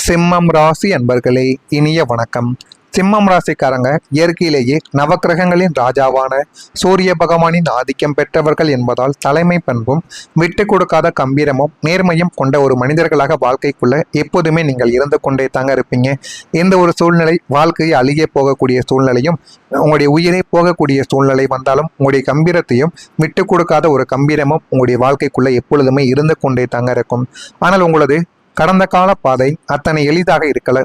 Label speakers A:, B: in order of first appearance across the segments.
A: சிம்மம் ராசி அன்பர்களே, இனிய வணக்கம். சிம்மம் ராசிக்காரங்க இயற்கையிலேயே நவக்கிரகங்களின் ராஜாவான சூரிய பகவானின் ஆதிக்கம் பெற்றவர்கள் என்பதால் தலைமை பண்பும் விட்டு கொடுக்காத கம்பீரமும் நேர்மையும் கொண்ட ஒரு மனிதர்களாக வாழ்க்கைக்குள்ள எப்போதுமே நீங்கள் இருந்து கொண்டே தாங்க இருப்பீங்க. எந்த ஒரு சூழ்நிலை, வாழ்க்கையை அழிய போகக்கூடிய சூழ்நிலையும், உங்களுடைய உயிரை போகக்கூடிய சூழ்நிலை வந்தாலும் உங்களுடைய கம்பீரத்தையும் விட்டு கொடுக்காத ஒரு கம்பீரமும் உங்களுடைய வாழ்க்கைக்குள்ள எப்பொழுதுமே இருந்து கொண்டே தாங்க இருக்கும். ஆனால் உங்களது கடந்த கால பாதை அத்தனை எளிதாக இருக்கல.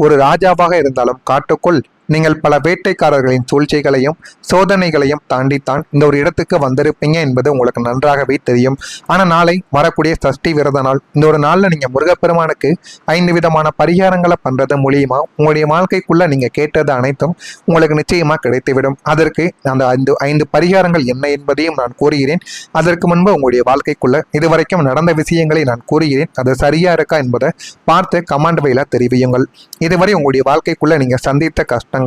A: ஒரு ராஜாவாக இருந்தாலும் காட்டுக்குள் நீங்கள் பல வேட்டைக்காரர்களின் சூழ்ச்சிகளையும் சோதனைகளையும் தாண்டித்தான் இந்த ஒரு இடத்துக்கு வந்திருப்பீங்க என்பது உங்களுக்கு நன்றாகவே தெரியும். ஆனால் நாளை வரக்கூடிய சஷ்டி விரத நாள், இந்த ஒரு நாளில் நீங்கள் முருகப்பெருமானுக்கு 5 விதமான பரிகாரங்களை பண்ணுறது மூலியமா உங்களுடைய வாழ்க்கைக்குள்ள நீங்கள் கேட்டது அனைத்தும் உங்களுக்கு நிச்சயமாக கிடைத்துவிடும். அதற்கு அந்த 5 பரிகாரங்கள் என்ன என்பதையும் நான் கூறுகிறேன். அதற்கு முன்பு உங்களுடைய வாழ்க்கைக்குள்ள இதுவரைக்கும் நடந்த விஷயங்களை நான் கூறுகிறேன். அது சரியா இருக்கா என்பதை பார்த்து கமெண்ட் வழியில தெரிவியுங்கள். இதுவரை உங்களுடைய வாழ்க்கைக்குள்ள நீங்கள் சந்தித்த கஷ்டம்,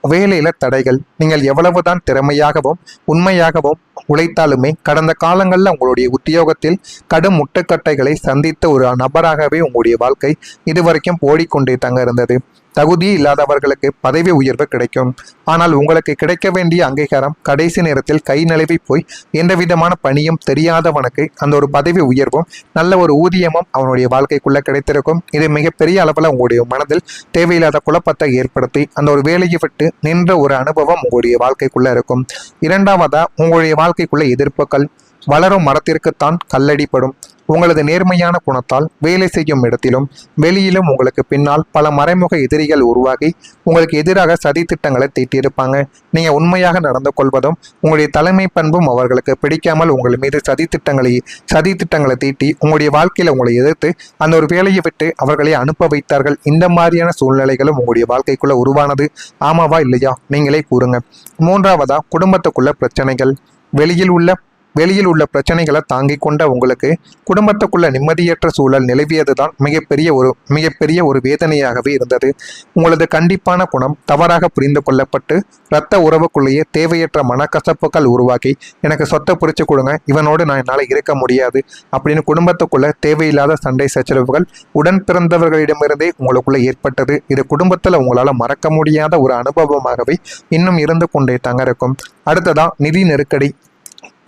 A: வேலையில தடைகள், நீங்கள் எவ்வளவுதான் திறமையாகவும் உண்மையாகவும் உழைத்தாலுமே கடந்த காலங்களில் உங்களுடைய உத்தியோகத்தில் கடும் முட்டுக்கட்டைகளை சந்தித்த ஒரு நபராகவே உங்களுடைய வாழ்க்கை இதுவரைக்கும் ஓடிக்கொண்டே தங்க இருந்தது. தகுதி இல்லாதவர்களுக்கு பதவி உயர்வு கிடைக்கும். ஆனால் உங்களுக்கு கிடைக்க வேண்டிய அங்கீகாரம் கடைசி நேரத்தில் கை நழுவி போய் எந்த விதமான பணியும் தெரியாதவனுக்கு அந்த ஒரு பதவி உயர்வும் நல்ல ஒரு ஊதியமும் அவனுடைய வாழ்க்கைக்குள்ள கிடைத்திருக்கும். இது மிகப்பெரிய அளவில் உங்களுடைய மனதில் தேவையில்லாத குழப்பத்தை ஏற்படுத்தி அந்த ஒரு வேலையை விட்டு நின்ற ஒரு அனுபவம் உங்களுடைய வாழ்க்கைக்குள்ள இருக்கும். இரண்டாவதா, உங்களுடைய வாழ்க்கைக்குள்ள எதிர்ப்புகள். வளரும் மரத்திற்குத்தான் கல்லடிப்படும். உங்களது நேர்மையான குணத்தால் வேலை செய்யும் இடத்திலும் வெளியிலும் உங்களுக்கு பின்னால் பல மறைமுக எதிரிகள் உருவாகி உங்களுக்கு எதிராக சதி திட்டங்களை தீட்டியிருப்பாங்க. நீங்கள் உண்மையாக நடந்து கொள்வதும் உங்களுடைய தலைமை பண்பும் அவர்களுக்கு பிடிக்காமல் உங்கள் மீது சதி திட்டங்களை தீட்டி உங்களுடைய வாழ்க்கையில் உங்களை எதிர்த்து அந்த ஒரு வேலையை விட்டு அவர்களை அனுப்ப வைத்தார்கள். இந்த மாதிரியான சூழ்நிலைகளும் உங்களுடைய வாழ்க்கைக்குள்ள உருவானது. ஆமாவா இல்லையா? நீங்களே கூறுங்க. மூன்றாவதா, குடும்பத்துக்குள்ள பிரச்சனைகள். வெளியில் உள்ள பிரச்சனைகளை தாங்கிக் கொண்ட உங்களுக்கு குடும்பத்துக்குள்ள நிம்மதியற்ற சூழல் நிலவியதுதான் மிகப்பெரிய ஒரு வேதனையாகவே இருந்தது. உங்களது கண்டிப்பான குணம் தவறாக புரிந்து கொள்ளப்பட்டு இரத்த உறவுக்குள்ளேயே தேவையற்ற மனக்கசப்புகள் உருவாக்கி, எனக்கு சொத்தை பிரிச்சு கொடுங்க, இவனோடு நான் என்னால் இருக்க முடியாது அப்படின்னு குடும்பத்துக்குள்ள தேவையில்லாத சண்டை சச்சரவுகள் உடன் பிறந்தவர்களிடமிருந்தே உங்களுக்குள்ள ஏற்பட்டது. இது குடும்பத்தில் உங்களால் மறக்க முடியாத ஒரு அனுபவமாகவே இன்னும் இருந்து கொண்டே தாங்க இருக்கும். அடுத்ததா, நிதி நெருக்கடி.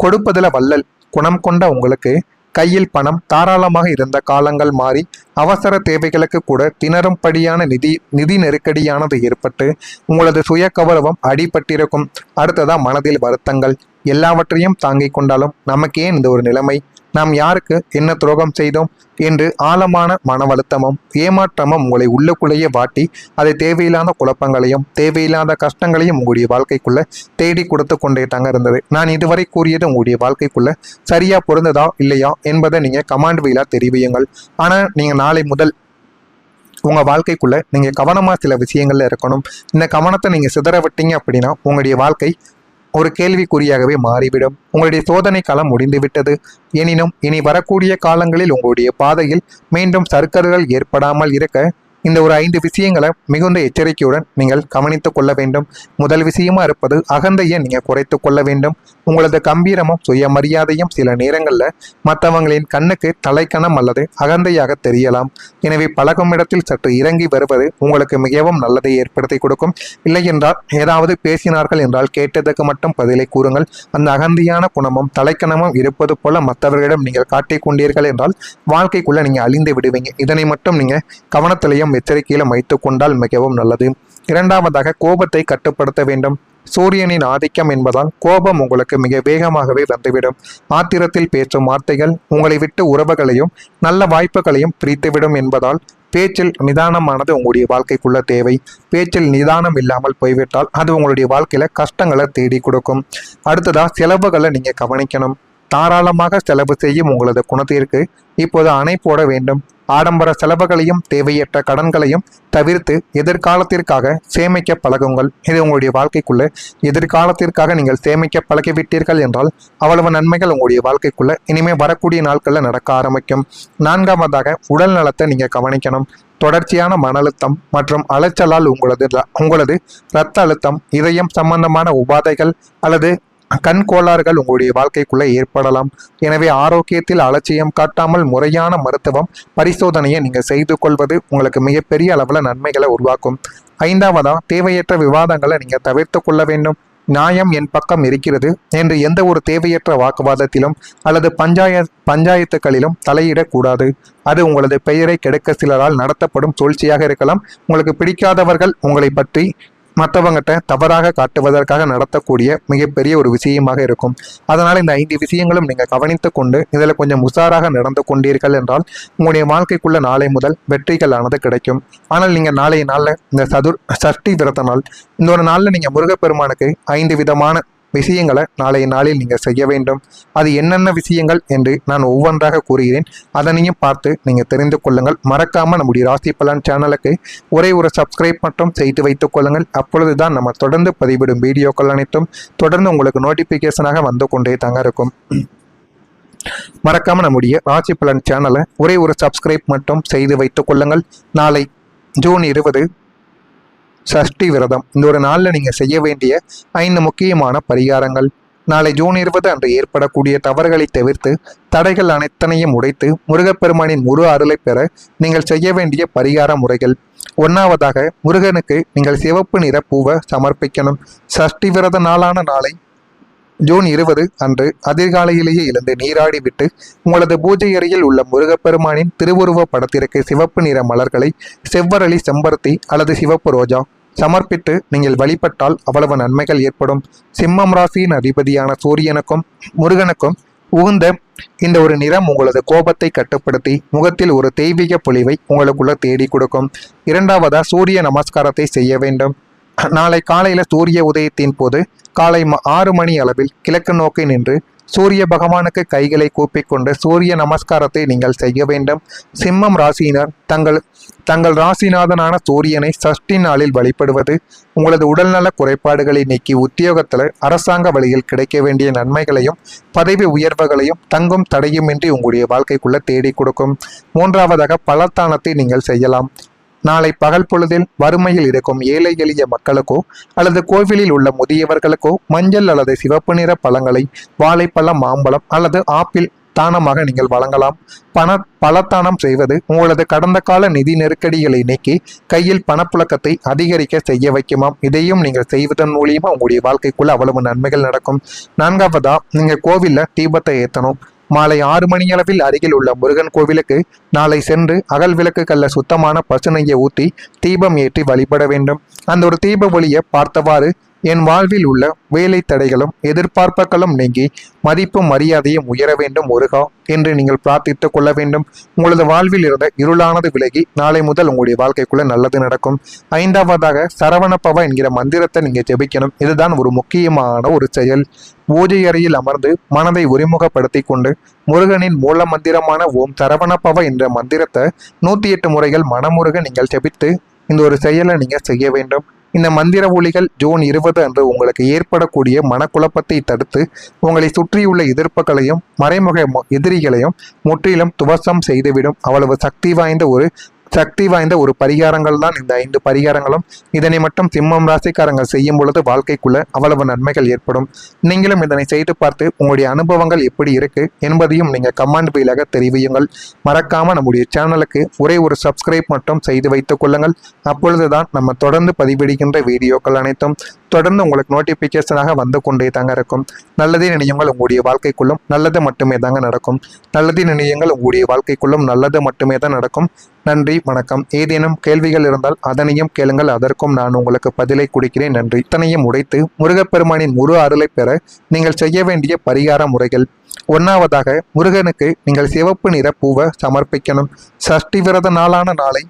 A: கொடுப்பதில் வள்ளல் குணம் கொண்ட உங்களுக்கு கையில் பணம் தாராளமாக இருந்த காலங்கள் மாறி அவசர தேவைகளுக்கு கூட திணறும்படியான நிதி நெருக்கடியானது ஏற்பட்டு உங்களது சுய கௌரவம் அடிபட்டிருக்கும். அடுத்ததா, மனதில் வருத்தங்கள். எல்லாவற்றையும் தாங்கிக் கொண்டாலும் நமக்கு ஏன் இந்த ஒரு நிலைமை, நாம் யாருக்கு என்ன துரோகம் செய்தோம் என்று ஆழமான மன வருத்தமும் ஏமாற்றமும் உங்களை உள்ளுக்குள்ளேயே வாட்டி அதை தேவையில்லாத குழப்பங்களையும் தேவையில்லாத கஷ்டங்களையும் உங்களுடைய வாழ்க்கைக்குள்ள தேடி கொடுத்து கொண்டே தாங்க இருந்தது. நான் இதுவரை கூறியது உங்களுடைய வாழ்க்கைக்குள்ள சரியா பொருந்ததா இல்லையா என்பதை நீங்க கமாண்ட் வழியா தெரிவியுங்கள். ஆனா நீங்க நாளை முதல் உங்க வாழ்க்கைக்குள்ள நீங்க கவனமா சில விஷயங்கள்ல இருக்கணும். இந்த கவனத்தை நீங்க சிதற விட்டீங்க அப்படின்னா உங்களுடைய வாழ்க்கை ஒரு கேள்விக்குறியாகவே மாறிவிடும். உங்களுடைய சோதனை காலம் முடிந்துவிட்டது. எனினும் இனி வரக்கூடிய காலங்களில் உங்களுடைய பாதையில் மீண்டும் சறுக்கல்கள் ஏற்படாமல் இருக்க இந்த ஒரு 5 விஷயங்களை மிகுந்த எச்சரிக்கையுடன் நீங்கள் கவனித்துக் கொள்ள வேண்டும். முதல் விஷயமா இருப்பது, அகந்தையை நீங்கள் குறைத்து கொள்ள வேண்டும். உங்களது கம்பீரமும் சுயமரியாதையும் சில நேரங்களில் மற்றவங்களின் கண்ணுக்கு தலைக்கணம் அல்லது அகந்தையாக தெரியலாம். எனவே பழகும் இடத்தில் சற்று இறங்கி வருவது உங்களுக்கு மிகவும் நல்லதை ஏற்படுத்தி கொடுக்கும். இல்லை என்றால் ஏதாவது பேசினார்கள் என்றால் கேட்டதுக்கு மட்டும் பதிலை கூறுங்கள். அந்த அகந்தையான குணமும் தலைக்கணமும் இருப்பது போல மற்றவர்களிடம் நீங்கள் காட்டிக் கொண்டீர்கள் என்றால் வாழ்க்கைக்குள்ள நீங்கள் அழிந்து விடுவீங்க. இதனை மட்டும் நீங்கள் கவனத்திலையும் எச்சரிக்கையிலும் வைத்துக் கொண்டால் மிகவும் நல்லது. இரண்டாவதாக, கோபத்தை கட்டுப்படுத்த வேண்டும். சூரியனின் ஆதிக்கம் என்பதால் கோபம் உங்களுக்கு மிக வேகமாகவே வந்துவிடும். ஆத்திரத்தில் பேசும் வார்த்தைகள் உங்களை விட்டு உறவுகளையும் நல்ல வாய்ப்புகளையும் பிரித்துவிடும் என்பதால் பேச்சில் நிதானமானது உங்களுடைய வாழ்க்கைக்குள்ள தேவை. பேச்சில் நிதானம் இல்லாமல் போய்விட்டால் அது உங்களுடைய வாழ்க்கையில கஷ்டங்களை தேடி கொடுக்கும். அடுத்ததா, செலவுகளை நீங்க கவனிக்கணும். தாராளமாக செலவு செய்யும் உங்களது குணத்திற்கு இப்போது அணை போட வேண்டும். ஆடம்பர செலவுகளையும் தேவையற்ற கடன்களையும் தவிர்த்து எதிர்காலத்திற்காக சேமிக்க பழகுங்கள். இது உங்களுடைய வாழ்க்கைக்குள்ள எதிர்காலத்திற்காக நீங்கள் சேமிக்க பழகிவிட்டீர்கள் என்றால் அவ்வளவு நன்மைகள் உங்களுடைய வாழ்க்கைக்குள்ள இனிமே வரக்கூடிய நாட்களில் நடக்க ஆரம்பிக்கும். நான்காவதாக, உடல் நலத்தை நீங்க கவனிக்கணும். தொடர்ச்சியான மன அழுத்தம் மற்றும் அலைச்சலால் உங்களது இரத்த அழுத்தம், இதயம் சம்பந்தமான உபாதைகள் அல்லது கண் கோளாறுகள் உங்களுடைய வாழ்க்கைக்குள்ள ஏற்படலாம். எனவே ஆரோக்கியத்தில் அலட்சியம் காட்டாமல் முறையான மருத்துவம் பரிசோதனையை நீங்க செய்து கொள்வது உங்களுக்கு மிகப்பெரிய அளவில் நன்மைகளை உருவாக்கும். ஐந்தாவதா, தேவையற்ற விவாதங்களை நீங்க தவிர்த்து கொள்ள வேண்டும். நியாயம் என் பக்கம் இருக்கிறது என்று எந்த ஒரு தேவையற்ற வாக்குவாதத்திலும் அல்லது பஞ்சாயத்துகளிலும் தலையிடக்கூடாது. அது உங்களது பெயரை கெடுக்க சிலரால் நடத்தப்படும் சூழ்ச்சியாக இருக்கலாம். உங்களுக்கு பிடிக்காதவர்கள் உங்களை பற்றி மற்றவங்கிட்ட தவறாக காட்டுவதற்காக நடத்தக்கூடிய மிகப்பெரிய ஒரு விஷயமாக இருக்கும். அதனால் இந்த 5 விஷயங்களும் நீங்கள் கவனித்து கொண்டு இதில் கொஞ்சம் உஷாராக நடந்து கொண்டீர்கள் என்றால் உங்களுடைய வாழ்க்கைக்குள்ள நாளை முதல் வெற்றிகளானது கிடைக்கும். ஆனால் நீங்கள் நாளைய நாளில் இந்த சஷ்டி விரத நாள், இந்த ஒரு நாளில் நீங்கள் முருகப்பெருமானுக்கு 5 விதமான விஷயங்களை நாளைய நாளில் நீங்கள் செய்ய வேண்டும். அது என்னென்ன விஷயங்கள் என்று நான் ஒவ்வொன்றாக கூறுகிறேன். அதனையும் பார்த்து நீங்கள் தெரிந்து கொள்ளுங்கள். மறக்காமல் நம்முடைய ராசி பலன் சேனலுக்கு ஒரே ஒரு சப்ஸ்கிரைப் மட்டும் செய்து வைத்துக் கொள்ளுங்கள். அப்பொழுது தான் நம்ம தொடர்ந்து பதிவிடும் வீடியோக்கள் அனைத்தும் தொடர்ந்து உங்களுக்கு நோட்டிஃபிகேஷனாக வந்து கொண்டே தாங்க இருக்கும். மறக்காமல் நம்முடைய ராசி பலன் சேனலை ஒரே ஒரு சப்ஸ்கிரைப் மட்டும் செய்து வைத்துக் கொள்ளுங்கள். நாளை ஜூன் 20 சஷ்டி விரதம். இந்த ஒரு நாளில் நீங்கள் செய்ய வேண்டிய 5 முக்கியமான பரிகாரங்கள். நாளை ஜூன் 20 அன்று ஏற்படக்கூடிய தவறுகளை தவிர்த்து தடைகள் அனைத்தனையும் உடைத்து முருகப்பெருமானின் முழு அருளை பெற நீங்கள் செய்ய வேண்டிய பரிகார முறைகள். 1ஆவதாக, முருகனுக்கு நீங்கள் சிவப்பு நிற பூவை சமர்ப்பிக்கணும். சஷ்டி விரத நாளான நாளை ஜூன் 20 அன்று அதிகாலையிலேயே எழுந்து நீராடி விட்டு உங்களது பூஜை அறையில் உள்ள முருகப்பெருமானின் திருவுருவ படத்திற்கு சிவப்பு நிற மலர்களை செவ்வரளி, செம்பருத்தி அல்லது சிவப்பு ரோஜா சமர்ப்பித்து நீங்கள் வழிபட்டால் அவ்வளவு நன்மைகள் ஏற்படும். சிம்மம் ராசியின் அதிபதியான சூரியனுக்கும் முருகனுக்கும் உகுந்த இந்த ஒரு நிறம் உங்களது கோபத்தை கட்டுப்படுத்தி முகத்தில் ஒரு தெய்வீக பொலிவை உங்களுக்குள்ள தேடி கொடுக்கும். 2ஆவதா, சூரிய நமஸ்காரத்தை செய்ய வேண்டும். நாளை காலையில் சூரிய உதயத்தின் போது காலை 6 மணி அளவில் கிழக்கு நோக்கி நின்று சூரிய பகவானுக்கு கைகளை கூப்பிக்கொண்டு சூரிய நமஸ்காரத்தை நீங்கள் செய்ய வேண்டும். சிம்மம் ராசியினர் தங்கள் ராசிநாதனான சூரியனை சஷ்டி நாளில் வழிபடுவது உங்களது உடல்நல குறைபாடுகளை நீக்கி உத்தியோகத்தில் அரசாங்க வழியில் கிடைக்க வேண்டிய நன்மைகளையும் பதவி உயர்வுகளையும் தங்கும் தடையுமின்றி உங்களுடைய வாழ்க்கைக்குள்ள தேடி கொடுக்கும். 3ஆவதாக, பலத்தானத்தை நீங்கள் செய்யலாம். நாளை பகல் பொழுதில் வறுமையில் இருக்கும் ஏழை எளிய மக்களுக்கோ அல்லது கோவிலில் உள்ள முதியவர்களுக்கோ மஞ்சள் அல்லது சிவப்பு நிற பழங்களை வாழைப்பழம், மாம்பழம் அல்லது ஆப்பிள் தானமாக நீங்கள் வழங்கலாம். பலத்தானம் செய்வது உங்களது கடந்த கால நிதி நெருக்கடிகளை நீக்கி கையில் பணப்புழக்கத்தை அதிகரிக்க செய்ய வைக்குமாம். இதையும் நீங்கள் செய்வதன் மூலியமா உங்களுடைய வாழ்க்கைக்குள்ள அவ்வளவு நன்மைகள் நடக்கும். 4ஆவதா, நீங்க கோவில்ல தீபத்தை ஏற்றணும். மாலை 6 மணி அளவில் அருகில் உள்ள முருகன் கோவிலுக்கு நாளை சென்று அகல் விளக்குகள்ல சுத்தமான பசுநெய்யை ஊற்றி தீபம் ஏற்றி வழிபட வேண்டும். அந்த ஒரு தீப ஒளியை பார்த்தவாறு என் வாழ்வில் உள்ள வேலை தடைகளும் எதிர்பார்ப்புகளும் நீங்கி மதிப்பும் மரியாதையும் உயர வேண்டும் முருகா என்று நீங்கள் பிரார்த்தித்துக் கொள்ள வேண்டும். உங்களது வாழ்வில் இருந்த இருளானது விலகி நாளை முதல் உங்களுடைய வாழ்க்கைக்குள்ள நல்லது நடக்கும். 5ஆவதாக, சரவணப்பவ என்கிற மந்திரத்தை நீங்க ஜெபிக்கணும். இதுதான் ஒரு முக்கியமான ஒரு செயல். பூஜை அறையில் அமர்ந்து மனதை ஒருமுகப்படுத்தி கொண்டு முருகனின் மூல மந்திரமான ஓம் சரவணப்பவ என்ற மந்திரத்தை 108 முறைகள் மனமுருக நீங்கள் ஜெபித்து இந்த ஒரு செயலை நீங்க செய்ய வேண்டும். இந்த மந்திர ஒலிகள் ஜூன் 20 அன்று உங்களுக்கு ஏற்படக்கூடிய மனக்குழப்பத்தை தடுத்து உங்களை சுற்றியுள்ள எதிர்ப்புகளையும் மறைமுக எதிரிகளையும் முற்றிலும் துவசம் செய்துவிடும். அவ்வளவு சக்தி வாய்ந்த ஒரு பரிகாரங்கள் தான் இந்த 5 பரிகாரங்களும். இதனை மட்டும் சிம்மம் ராசிக்காரங்க செய்யும் பொழுது வாழ்க்கைக்குள்ள அவ்வளவு நன்மைகள் ஏற்படும். நீங்களும் இதனை செய்து பார்த்து உங்களுடைய அனுபவங்கள் எப்படி இருக்கு என்பதையும் நீங்க கமெண்ட் பீலாக தெரிவியுங்கள். மறக்காம நம்முடைய சேனலுக்கு ஒரே ஒரு சப்ஸ்கிரைப் மட்டும் செய்து வைத்துக் கொள்ளுங்கள். அப்பொழுதுதான் நம்ம தொடர்ந்து பதிவிடுகின்ற வீடியோக்கள் அனைத்தும் தொடர்ந்து உங்களுக்கு நோட்டிபிகேஷனாக வந்து கொண்டே தாங்க இருக்கும். நல்லதே நினையுங்கள், உங்களுடைய வாழ்க்கைக்குள்ளும் நல்லது மட்டுமே தாங்க நடக்கும். நல்லதே நினையுங்கள், உங்களுடைய வாழ்க்கைக்குள்ளும் நல்லது மட்டுமே தான் நடக்கும். நன்றி, வணக்கம். ஏதேனும் கேள்விகள் இருந்தால் அதனையும் கேளுங்கள், அதற்கும் நான் உங்களுக்கு பதிலை கொடுக்கிறேன். நன்றி. இத்தனையும் உடைத்து முருகப்பெருமானின் முழு அருளை பெற நீங்கள் செய்ய வேண்டிய பரிகார முறைகள். 1ஆவதாக, முருகனுக்கு நீங்கள் சிவப்பு நிற பூவை சமர்ப்பிக்கணும். சஷ்டி விரத நாளான நாளை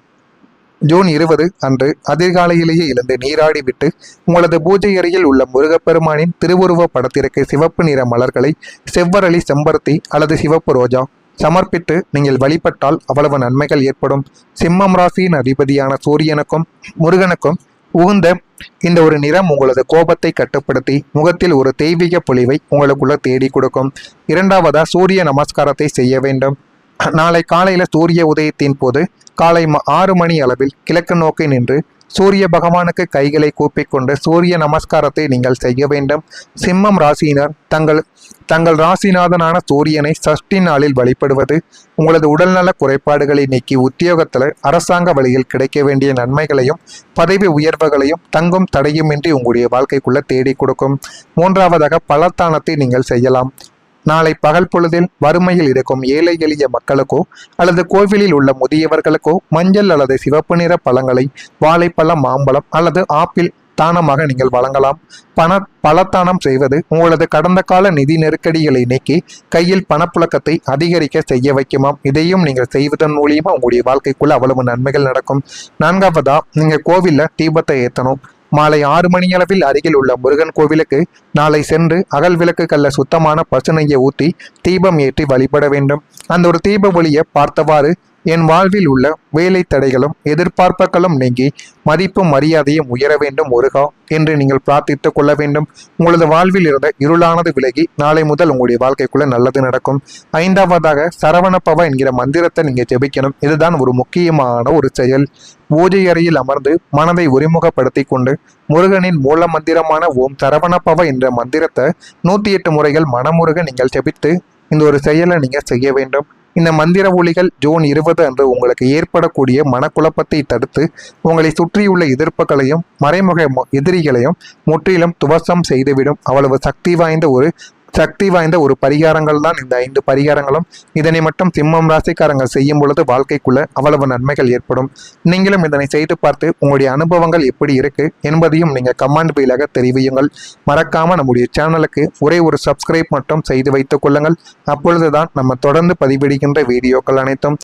A: ஜூன் 20 அன்று அதிகாலையிலேயே எழுந்து நீராடி விட்டு உங்களது பூஜை அறையில் உள்ள முருகப்பெருமானின் திருவுருவ படத்திற்கு சிவப்பு நிற மலர்களை செவ்வரளி, செம்பருத்தி அல்லது சிவப்பு ரோஜா சமர்ப்பித்து நீங்கள் வழிபட்டால் அவ்வளவு நன்மைகள் ஏற்படும். சிம்மம் ராசியின் அதிபதியான சூரியனுக்கும் முருகனுக்கும் உகுந்த இந்த ஒரு நிறம் உங்களது கோபத்தை கட்டுப்படுத்தி முகத்தில் ஒரு தெய்வீக பொலிவை உங்களுக்குள்ள தேடி கொடுக்கும். 2ஆவதா, சூரிய நமஸ்காரத்தை செய்ய வேண்டும். நாளை காலையில் சூரிய உதயத்தின் போது காலை 6 மணி அளவில் கிழக்கு நோக்கி நின்று சூரிய பகவானுக்கு கைகளை கூப்பிக்கொண்டு சூரிய நமஸ்காரத்தை நீங்கள் செய்ய வேண்டும். சிம்மம் ராசியினர் தங்கள் ராசிநாதனான சூரியனை சஷ்டி நாளில் வழிபடுவது உங்களது உடல்நல குறைபாடுகளை நீக்கி உத்தியோகத்தில் அரசாங்க வழியில் கிடைக்க வேண்டிய நன்மைகளையும் பதவி உயர்வுகளையும் தங்கும் தடையுமின்றி உங்களுடைய வாழ்க்கைக்குள்ள தேடி கொடுக்கும். மூன்றாவதாக பலத்தானத்தை நீங்கள் செய்யலாம். நாளை பகல் பொழுதில் வறுமையில் இருக்கும் ஏழை எளிய மக்களுக்கோ அல்லது கோவிலில் உள்ள முதியவர்களுக்கோ மஞ்சள் அல்லது சிவப்பு நிற பழங்களை வாழைப்பழம், மாம்பழம் அல்லது ஆப்பிள் தானமாக நீங்கள் வழங்கலாம். பலத்தானம் செய்வது உங்களது கடந்த கால நிதி நெருக்கடிகளை நீக்கி கையில் பணப்புழக்கத்தை அதிகரிக்க செய்ய வைக்குமாம். இதையும் நீங்கள் செய்வதன் மூலியமா உங்களுடைய வாழ்க்கைக்குள்ள அவ்வளவு நன்மைகள் நடக்கும். நான்காவதா, நீங்க கோவில்ல தீபத்தை ஏற்றணும். மாலை 6 மணியளவில் அருகில் உள்ள முருகன் கோவிலுக்கு நாளை சென்று அகல் விளக்குகள்ல சுத்தமான பசுநெய்யை ஊற்றி தீபம் ஏற்றி வழிபட வேண்டும். அந்த ஒரு தீப ஒளியை பார்த்தவாறு என் வாழ்வில் உள்ள வேலை தடைகளும் எதிர்பார்ப்புகளும் நீங்கி மதிப்பும் மரியாதையும் உயர வேண்டும் முருகா என்று நீங்கள் பிரார்த்தித்துக் கொள்ள வேண்டும். உங்களது வாழ்வில் இருந்த இருளானது விலகி நாளை முதல் உங்களுடைய வாழ்க்கைக்குள்ள நல்லது நடக்கும். ஐந்தாவதாக, சரவணப்பவ என்கிற மந்திரத்தை நீங்க ஜெபிக்கணும். இதுதான் ஒரு முக்கியமான ஒரு செயல். பூஜை அறையில் அமர்ந்து மனதை ஒருமுகப்படுத்தி கொண்டு முருகனின் மூல மந்திரமான ஓம் சரவணப்பவ என்ற மந்திரத்தை 108 முறைகள் மனமுருக நீங்கள் ஜெபித்து இந்த ஒரு செயலை நீங்க செய்ய வேண்டும். இந்த மந்திர ஒலிகள் ஜூன் 20 அன்று உங்களுக்கு ஏற்படக்கூடிய மனக்குழப்பத்தை தடுத்து உங்களை சுற்றியுள்ள எதிர்ப்புகளையும் மறைமுக எதிரிகளையும் முற்றிலும் துவசம் செய்துவிடும். அவ்வளவு சக்தி வாய்ந்த ஒரு பரிகாரங்கள் தான் இந்த 5 பரிகாரங்களும். இதனை மட்டும் சிம்மம் ராசிக்காரங்க செய்யும் பொழுது வாழ்க்கைக்குள்ள அவ்வளவு நன்மைகள் ஏற்படும். நீங்களும் இதனை செய்து பார்த்து உங்களுடைய அனுபவங்கள் எப்படி இருக்கு என்பதையும் நீங்க கமெண்ட் பீலாக தெரிவியுங்கள். மறக்காம நம்முடைய சேனலுக்கு ஒரே ஒரு சப்ஸ்கிரைப் மட்டும் செய்து வைத்துக் கொள்ளுங்கள். அப்பொழுதுதான் நம்ம தொடர்ந்து பதிவிடுகின்ற வீடியோக்கள் அனைத்தும்